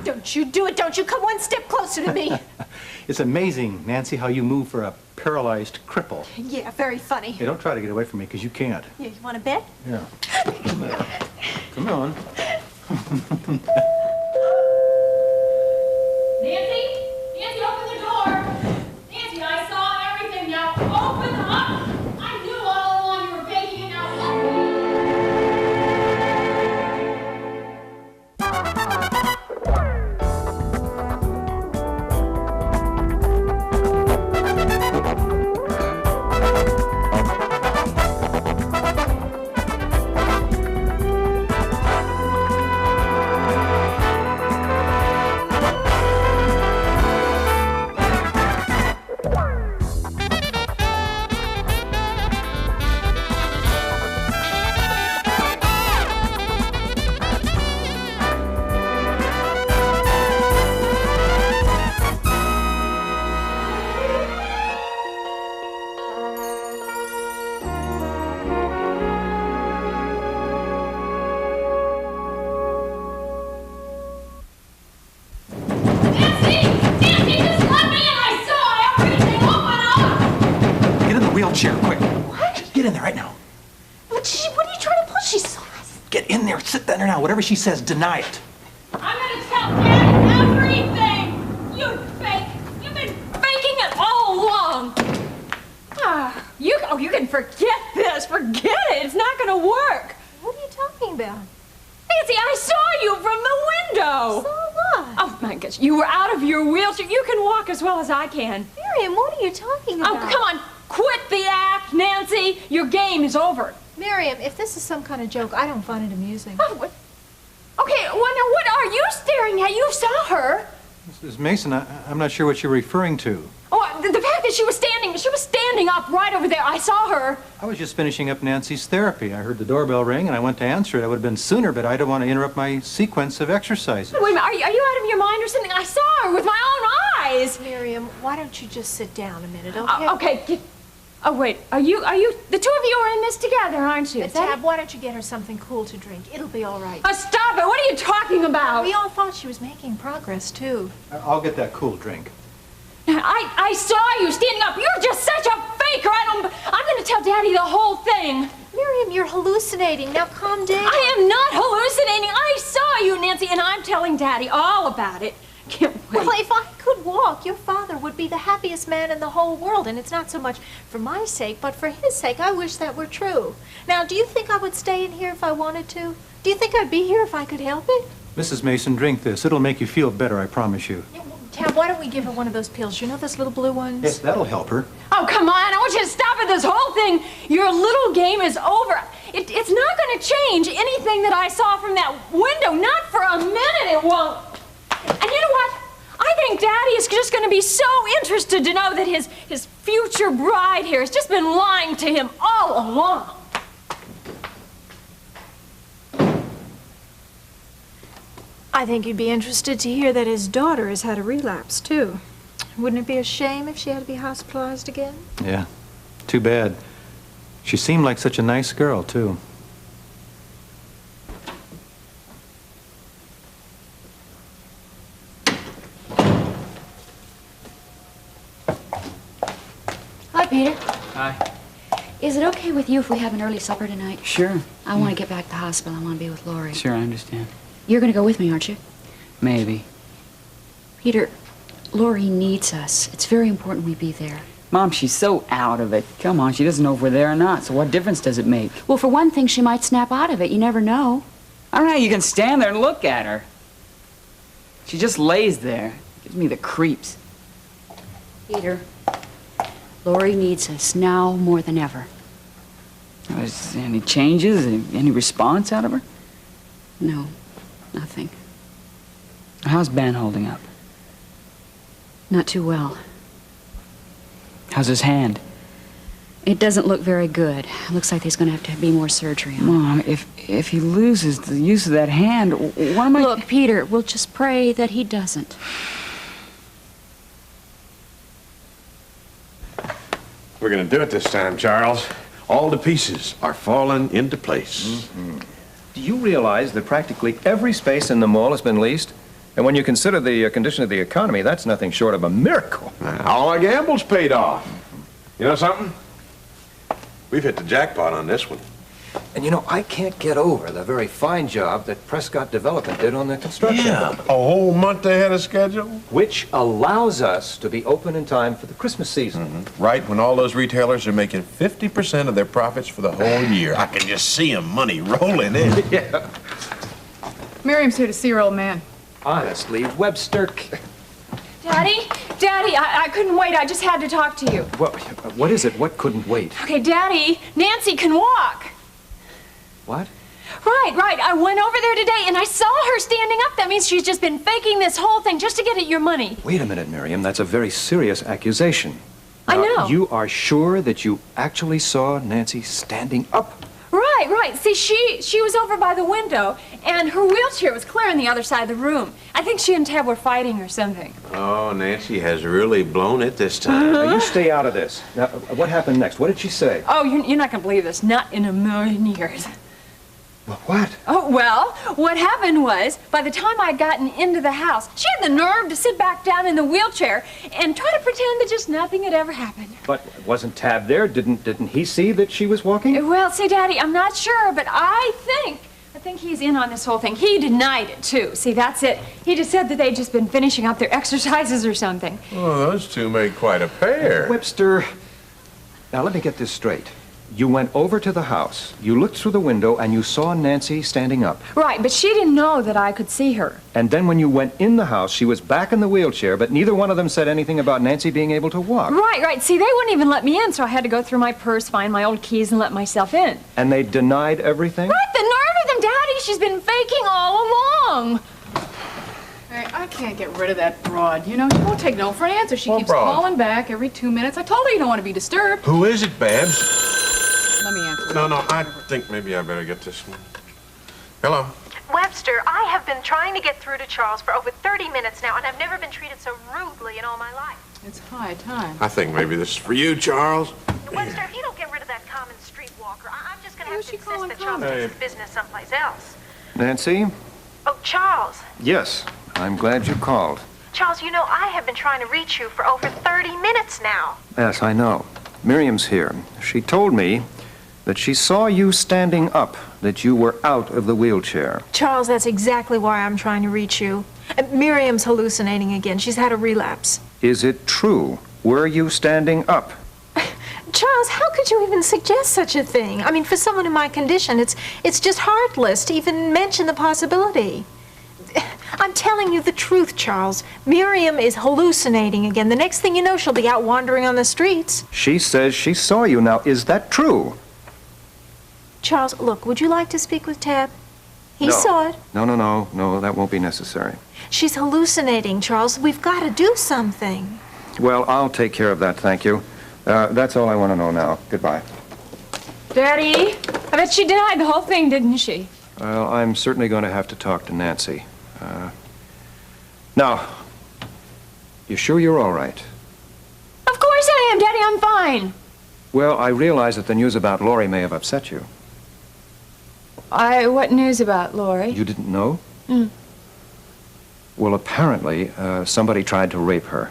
Don't you do it. Don't you come one step closer to me. It's amazing, Nancy, how you move for a paralyzed cripple. Yeah, very funny. Hey, don't try to get away from me, because you can't. Yeah, you want to bet? Yeah. Come on. Nancy? Nancy, open the door! Nancy, I saw everything. Now open up! I knew all along you were baking it. Now open. Wheelchair, quick. What? Get in there right now. What are you trying to pull? She's so nice. Get in there. Sit down there now. Whatever she says, deny it. I'm gonna tell Dad everything! You fake! You've been faking it all along! You can forget this. Forget it. It's not gonna work. What are you talking about? Nancy, I saw you from the window! So what? Oh my gosh, you were out of your wheelchair. You can walk as well as I can. Miriam, what are you talking about? Oh, come on. Quit the act, Nancy. Your game is over. Miriam, if this is some kind of joke, I don't find it amusing. Oh, what? Okay, well, now what are you staring at? You saw her. Mrs. Mason, I'm not sure what you're referring to. Oh, the fact that she was standing up right over there. I saw her. I was just finishing up Nancy's therapy. I heard the doorbell ring and I went to answer it. I would have been sooner, but I don't want to interrupt my sequence of exercises. Wait a minute, are you out of your mind or something? I saw her with my own eyes. Miriam, why don't you just sit down a minute, okay? Okay. Oh, wait, are you, the two of you are in this together, aren't you? Tab, why don't you get her something cool to drink? It'll be all right. Oh, stop it. What are you talking about? We all thought she was making progress, too. I'll get that cool drink. I saw you standing up. You're just such a faker. I'm going to tell Daddy the whole thing. Miriam, you're hallucinating. Now calm down. I am not hallucinating. I saw you, Nancy, and I'm telling Daddy all about it. Can't wait. Well, if I could walk, your father would be the happiest man in the whole world, and it's not so much for my sake, but for his sake. I wish that were true. Now, do you think I would stay in here if I wanted to? Do you think I'd be here if I could help it? Mrs. Mason, drink this. It'll make you feel better, I promise you. Tab, why don't we give her one of those pills? You know those little blue ones? Yes, that'll help her. Oh, come on. I want you to stop at this whole thing. Your little game is over. It's not going to change anything that I saw from that window. Not for a minute it won't. And you know what? I think Daddy is just going to be so interested to know that his future bride here has just been lying to him all along. I think you'd be interested to hear that his daughter has had a relapse, too. Wouldn't it be a shame if she had to be hospitalized again? Yeah, too bad. She seemed like such a nice girl, too. Hi, Peter. Hi. Is it okay with you if we have an early supper tonight? Sure. I want to get back to the hospital. I want to be with Lori. Sure, I understand. You're going to go with me, aren't you? Maybe. Peter, Lori needs us. It's very important we be there. Mom, she's so out of it. Come on, she doesn't know if we're there or not, so what difference does it make? Well, for one thing, she might snap out of it. You never know. I don't know how you can stand there and look at her. She just lays there. Gives me the creeps. Peter, Lori needs us now more than ever. Is there any changes? Any response out of her? No, nothing. How's Ben holding up? Not too well. How's his hand? It doesn't look very good. It looks like there's going to have to be more surgery on it. Mom, if he loses the use of that hand, what am I... Look, Peter, we'll just pray that he doesn't. We're going to do it this time, Charles. All the pieces are falling into place. Do Do you realize that practically every space in the mall has been leased? And when you consider the condition of the economy, that's nothing short of a miracle. All our gambles paid off. You know something? We've hit the jackpot on this one. And you know, I can't get over the very fine job that Prescott Development did on the construction. Yeah, a whole month ahead of schedule. Which allows us to be open in time for the Christmas season. Right when all those retailers are making 50% of their profits for the whole year. I can just see them money rolling in. Yeah. Miriam's here to see her old man. Honestly, Webster... Daddy, I couldn't wait. I just had to talk to you. Well, what is it? What couldn't wait? Okay, Daddy, Nancy can walk. What? Right. I went over there today and I saw her standing up. That means she's just been faking this whole thing just to get at your money. Wait a minute, Miriam. That's a very serious accusation. I know. You are sure that you actually saw Nancy standing up? Right. See, she was over by the window, and her wheelchair was clear on the other side of the room. I think she and Tab were fighting or something. Oh, Nancy has really blown it this time. Now, you stay out of this. Now, what happened next? What did she say? Oh, you're not going to believe this. Not in a million years. Well, what? Oh, well, what happened was, by the time I'd gotten into the house, she had the nerve to sit back down in the wheelchair and try to pretend that just nothing had ever happened. But wasn't Tab there? Didn't he see that she was walking? Well, see, Daddy, I'm not sure, but I think he's in on this whole thing. He denied it, too. See, that's it. He just said that they'd just been finishing up their exercises or something. Oh, those two made quite a pair. Webster, now let me get this straight. You went over to the house, you looked through the window, and you saw Nancy standing up. Right, but she didn't know that I could see her. And then when you went in the house, she was back in the wheelchair, but neither one of them said anything about Nancy being able to walk. Right. See, they wouldn't even let me in, so I had to go through my purse, find my old keys, and let myself in. And they denied everything? Right, the nerve of them, Daddy! She's been faking all along. Hey, I can't get rid of that broad. You know, she won't take no for an answer. She What keeps broad? calling back every 2 minutes. I told her you don't want to be disturbed. Who is it, Babs? Let me answer. No, I think maybe I better get this one. Hello. Webster, I have been trying to get through to Charles for over 30 minutes now, and I've never been treated so rudely in all my life. It's high time. I think maybe this is for you, Charles. Webster, if you don't get rid of that common streetwalker, I'm just going to have Who's to she insist calling that Charles common? takes his business someplace else. Nancy? Oh, Charles. Yes, I'm glad you called. Charles, you know, I have been trying to reach you for over 30 minutes now. Yes, I know. Miriam's here. She told me that she saw you standing up, that you were out of the wheelchair. Charles, that's exactly why I'm trying to reach you. Miriam's hallucinating again. She's had a relapse. Is it true? Were you standing up? Charles, how could you even suggest such a thing? I mean, for someone in my condition, it's just heartless to even mention the possibility. I'm telling you the truth, Charles. Miriam is hallucinating again. The next thing you know, she'll be out wandering on the streets. She says she saw you. Now, is that true? Charles, look, would you like to speak with Tab? He No. saw it. No, that won't be necessary. She's hallucinating, Charles. We've got to do something. Well, I'll take care of that, thank you. That's all I want to know now. Goodbye. Daddy, I bet she denied the whole thing, didn't she? Well, I'm certainly going to have to talk to Nancy. Now, you sure you're all right? Of course I am, Daddy. I'm fine. Well, I realize that the news about Lori may have upset you. What news about Lori? You didn't know? Well, apparently, somebody tried to rape her.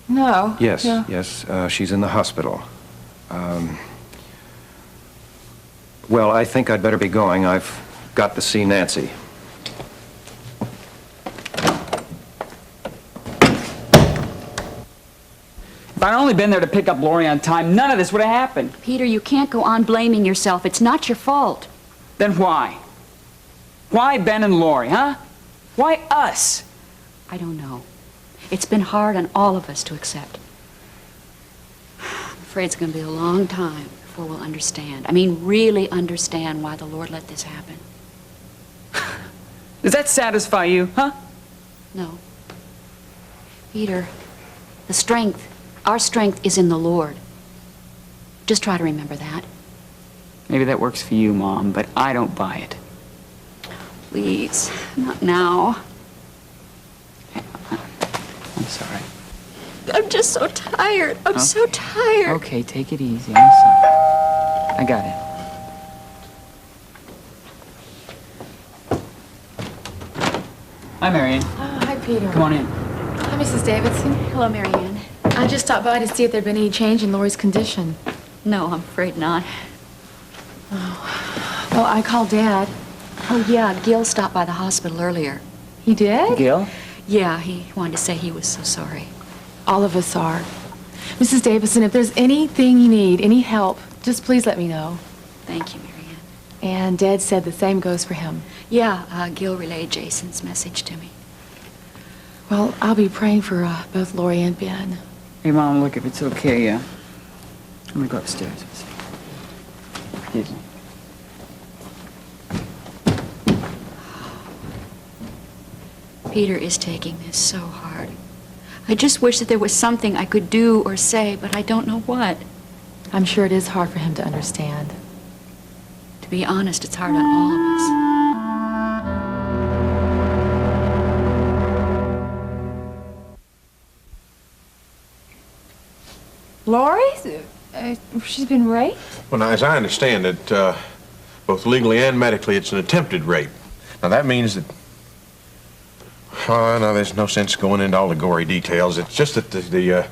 No. Yes, No. yes, she's in the hospital. Well, I think I'd better be going. I've got to see Nancy. If I'd only been there to pick up Lori on time, none of this would have happened. Peter, you can't go on blaming yourself. It's not your fault. Then why? Why Ben and Lori, huh? Why us? I don't know. It's been hard on all of us to accept. I'm afraid it's going to be a long time before we'll understand. I mean, really understand why the Lord let this happen. Does that satisfy you, huh? No. Peter, our strength is in the Lord. Just try to remember that. Maybe that works for you, Mom, but I don't buy it. Please, not now. I'm sorry. I'm just so tired. I'm so tired. Okay, take it easy. I'm sorry. I got it. Hi, Marion. Oh, hi, Peter. Come on in. Hi, Mrs. Davidson. Hello, Marianne. I just stopped by to see if there'd been any change in Lori's condition. No, I'm afraid not. Well, I called Dad. Oh, yeah, Gil stopped by the hospital earlier. He did? Gil? Yeah, he wanted to say he was so sorry. All of us are. Mrs. Davidson, if there's anything you need, any help, just please let me know. Thank you, Marianne. And Dad said the same goes for him. Yeah, Gil relayed Jason's message to me. Well, I'll be praying for both Lori and Ben. Hey, Mom, look, if it's okay, let me go upstairs. Excuse me. Peter is taking this so hard. I just wish that there was something I could do or say, but I don't know what. I'm sure it is hard for him to understand. To be honest, it's hard on all of us. Lori? She's been raped? Well, now, as I understand it, both legally and medically, it's an attempted rape. Now, that means that... Oh, no, there's no sense going into all the gory details. It's just that the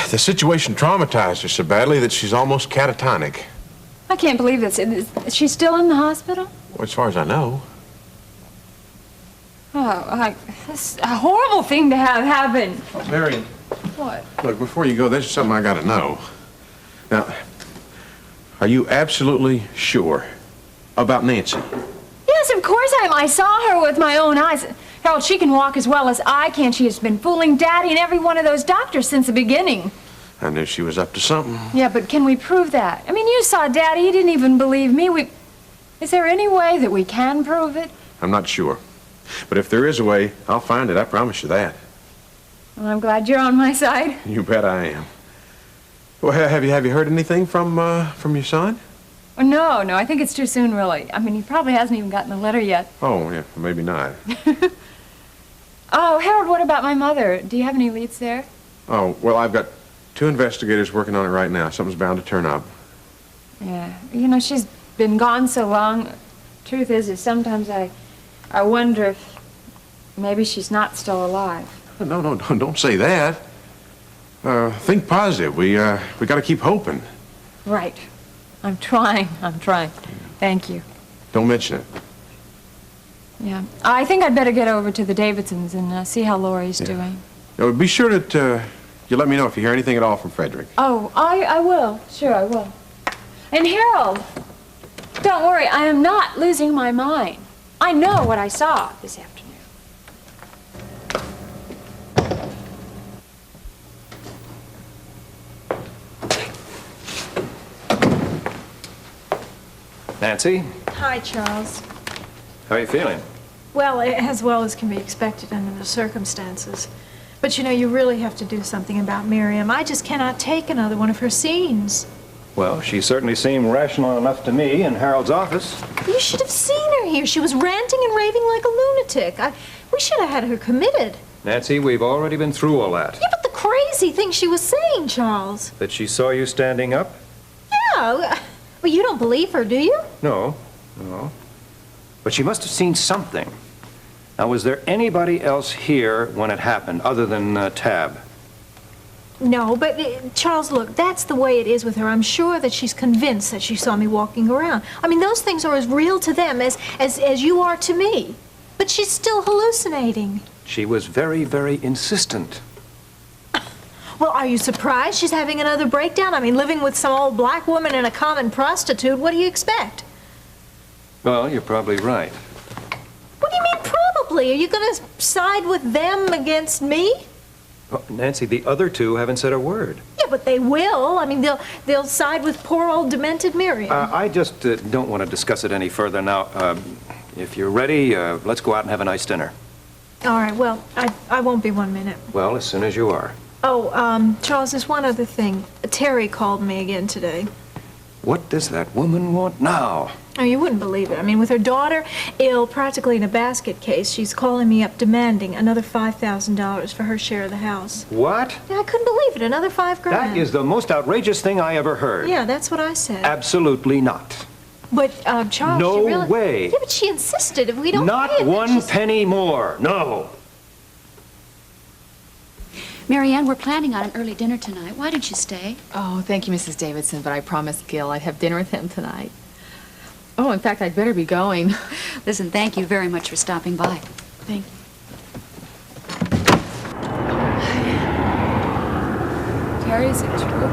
situation traumatized her so badly that she's almost catatonic. I can't believe this. Is she still in the hospital? Well, as far as I know. Oh, that's a horrible thing to have happen. Oh, Marion. What? Look, before you go, there's something I gotta know. Now, are you absolutely sure about Nancy? Yes, of course I am. I saw her with my own eyes. Harold, she can walk as well as I can. She has been fooling Daddy and every one of those doctors since the beginning. I knew she was up to something. Yeah, but can we prove that? I mean, you saw Daddy. He didn't even believe me. Is there any way that we can prove it? I'm not sure. But if there is a way, I'll find it. I promise you that. Well, I'm glad you're on my side. You bet I am. Well, have you heard anything from your son? Oh, no, I think it's too soon, really. I mean, he probably hasn't even gotten the letter yet. Oh, yeah, maybe not. Oh, Harold, what about my mother? Do you have any leads there? Oh, well, I've got 2 investigators working on it right now. Something's bound to turn up. Yeah, you know, she's been gone so long. Truth is sometimes I wonder if maybe she's not still alive. No, don't say that. Think positive. We got to keep hoping. Right. I'm trying. Thank you. Don't mention it. Yeah. I think I'd better get over to the Davidsons and see how Lori's doing. Now, be sure that you let me know if you hear anything at all from Frederick. Oh, I will. Sure, I will. And Harold, don't worry. I am not losing my mind. I know what I saw this afternoon. Nancy, Hi, Charles. how are you feeling? Well, as well as can be expected under the circumstances. But you know, you really have to do something about Miriam. I just cannot take another one of her scenes. Well, she certainly seemed rational enough to me in Harold's office. You should have seen her here. She was ranting and raving like a lunatic. We should have had her committed. Nancy, we've already been through all that. Yeah, but the crazy thing she was saying, Charles. That she saw you standing up? Yeah. Well, you don't believe her, do you? No. But she must have seen something. Now, was there anybody else here when it happened, other than Tab? No, but Charles, look, that's the way it is with her. I'm sure that she's convinced that she saw me walking around. I mean, those things are as real to them as you are to me. But she's still hallucinating. She was very, very insistent. Well, are you surprised she's having another breakdown? I mean, living with some old black woman and a common prostitute, what do you expect? Well, you're probably right. What do you mean, probably? Are you going to side with them against me? Oh, Nancy, the other two haven't said a word. Yeah, but they will. I mean, they'll side with poor old demented Miriam. I just don't want to discuss it any further now. If you're ready, let's go out and have a nice dinner. All right, well, I won't be 1 minute. Well, as soon as you are. Oh, Charles, there's one other thing. Terry called me again today. What does that woman want now? Oh, you wouldn't believe it. I mean, with her daughter ill, practically in a basket case, she's calling me up demanding another $5,000 for her share of the house. What? Yeah, I couldn't believe it. Another $5 grand. That is the most outrageous thing I ever heard. Yeah, that's what I said. Absolutely not. But, Charles, No she really... way. Yeah, but she insisted if we don't Not pay it, then one she's- penny more. No. Marianne, we're planning on an early dinner tonight. Why don't you stay? Oh, thank you, Mrs. Davidson, but I promised Gil I'd have dinner with him tonight. Oh, in fact, I'd better be going. Listen, thank you very much for stopping by. Thank you. Terry, is it true?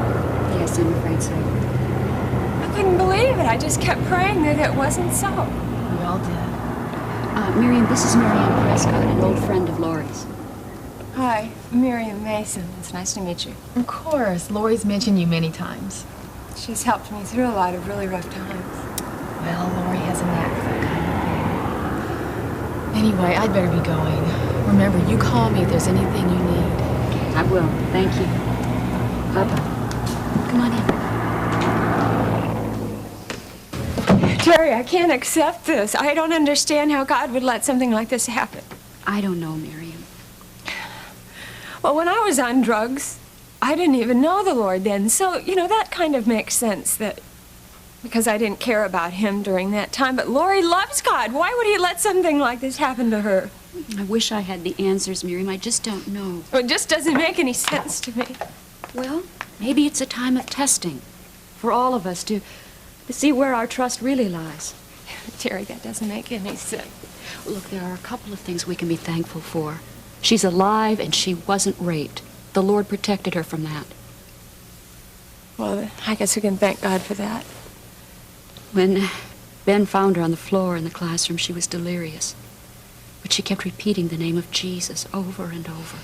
Yes, I'm afraid so. I couldn't believe it. I just kept praying that it wasn't so. We all did. Miriam, this is Marianne Prescott, an old friend of Laurie's. Hi, Miriam Mason. It's nice to meet you. Of course. Lori's mentioned you many times. She's helped me through a lot of really rough times. Well, Lori has a knack for that kind of thing. Anyway, I'd better be going. Remember, you call me if there's anything you need. I will. Thank you. Bye-bye. Come on in. Terry, I can't accept this. I don't understand how God would let something like this happen. I don't know, Miriam. Well, when I was on drugs, I didn't even know the Lord then. So, that kind of makes sense that because I didn't care about him during that time. But Lori loves God. Why would he let something like this happen to her? I wish I had the answers, Miriam. I just don't know. Well, it just doesn't make any sense to me. Well, maybe it's a time of testing for all of us to see where our trust really lies. Terry, that doesn't make any sense. Look, there are a couple of things we can be thankful for. She's alive and she wasn't raped. The Lord protected her from that. Well, I guess we can thank God for that. When Ben found her on the floor in the classroom, she was delirious. But she kept repeating the name of Jesus over and over.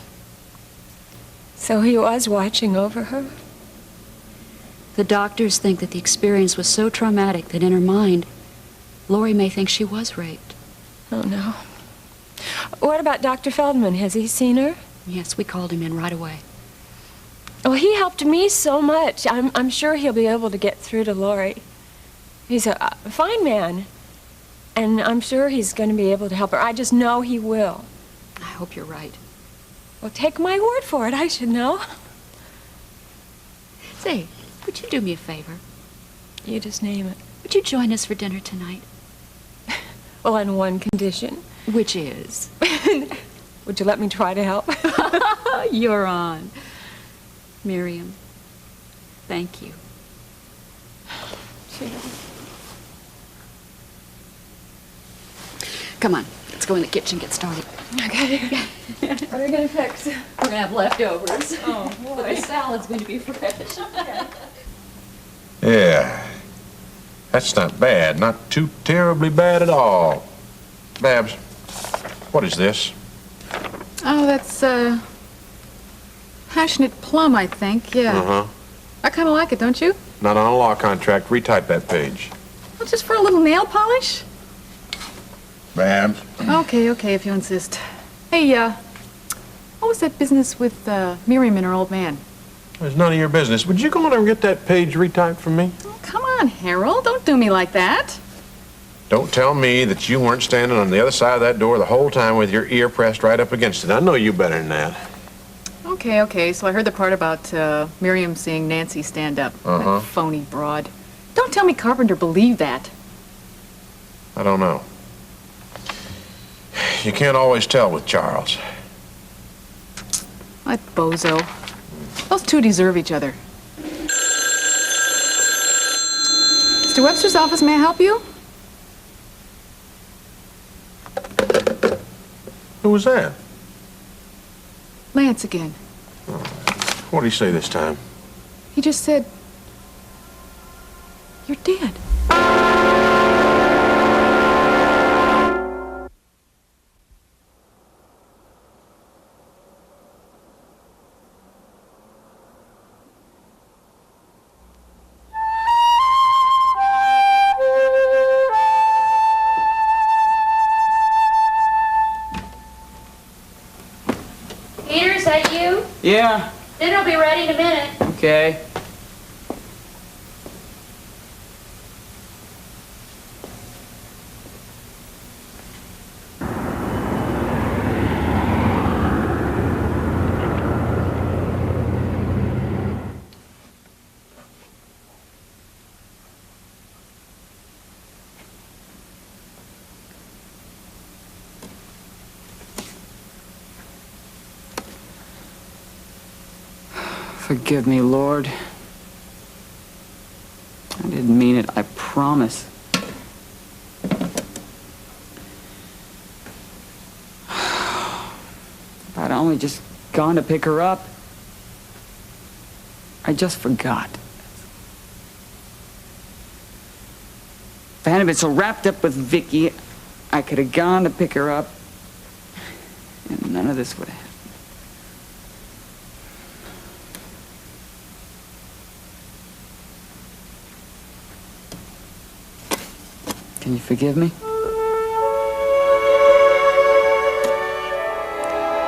So he was watching over her? The doctors think that the experience was so traumatic that in her mind, Lori may think she was raped. Oh, no. What about Dr. Feldman? Has he seen her? Yes, we called him in right away. Well, he helped me so much. I'm sure he'll be able to get through to Lori. He's a fine man, and I'm sure he's going to be able to help her. I just know he will. I hope you're right. Well, take my word for it. I should know. Say, would you do me a favor? You just name it. Would you join us for dinner tonight? Well, on one condition. Which is? Would you let me try to help? You're on. Miriam, thank you. Sure. Come on, let's go in the kitchen and get started. Okay. What are we going to fix? We're going to have leftovers. Oh, boy. But the salad's going to be fresh. Yeah. That's not bad. Not too terribly bad at all. Babs, what is this? Oh, that's, passionate plum, I think, yeah. Uh-huh. I kind of like it, don't you? Not on a law contract. Retype that page. Well, just for a little nail polish? Babs. Okay, if you insist. Hey, what was that business with, Miriam and her old man? It's none of your business. Would you go on and get that page retyped for me? Oh, come on, Harold, don't do me like that. Don't tell me that you weren't standing on the other side of that door the whole time with your ear pressed right up against it. I know you better than that. Okay, so I heard the part about, Miriam seeing Nancy stand up. Uh-huh. That phony broad. Don't tell me Carpenter believed that. I don't know. You can't always tell with Charles. That bozo. Those two deserve each other. Mr. Webster's office, may I help you? Who was that? Lance again. What did he say this time? He just said, "You're dead." Peter, is that you? Yeah, Dinner'll be ready in a minute. okay. Forgive me, Lord. I didn't mean it, I promise. If I'd only just gone to pick her up. I just forgot. If I hadn't been so wrapped up with Vicky, I could have gone to pick her up, and none of this would have happened. Can you forgive me?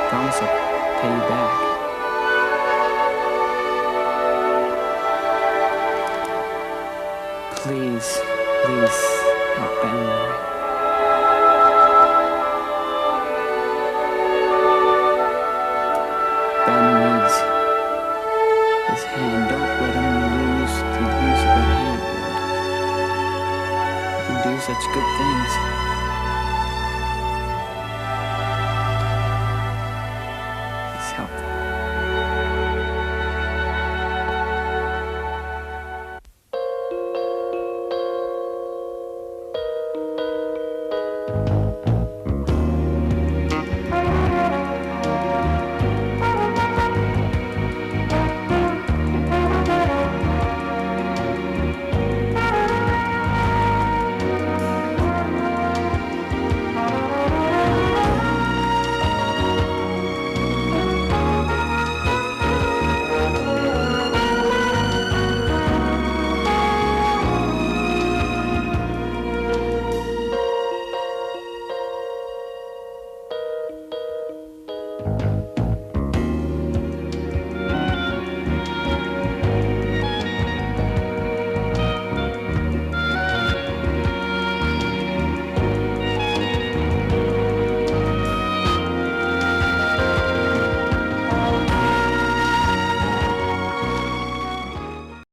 Promise I'll pay you back. Please, please, help Ben and Mary. Ben needs his hand. Don't let him lose the use of that hand, Lord. He can do such good things.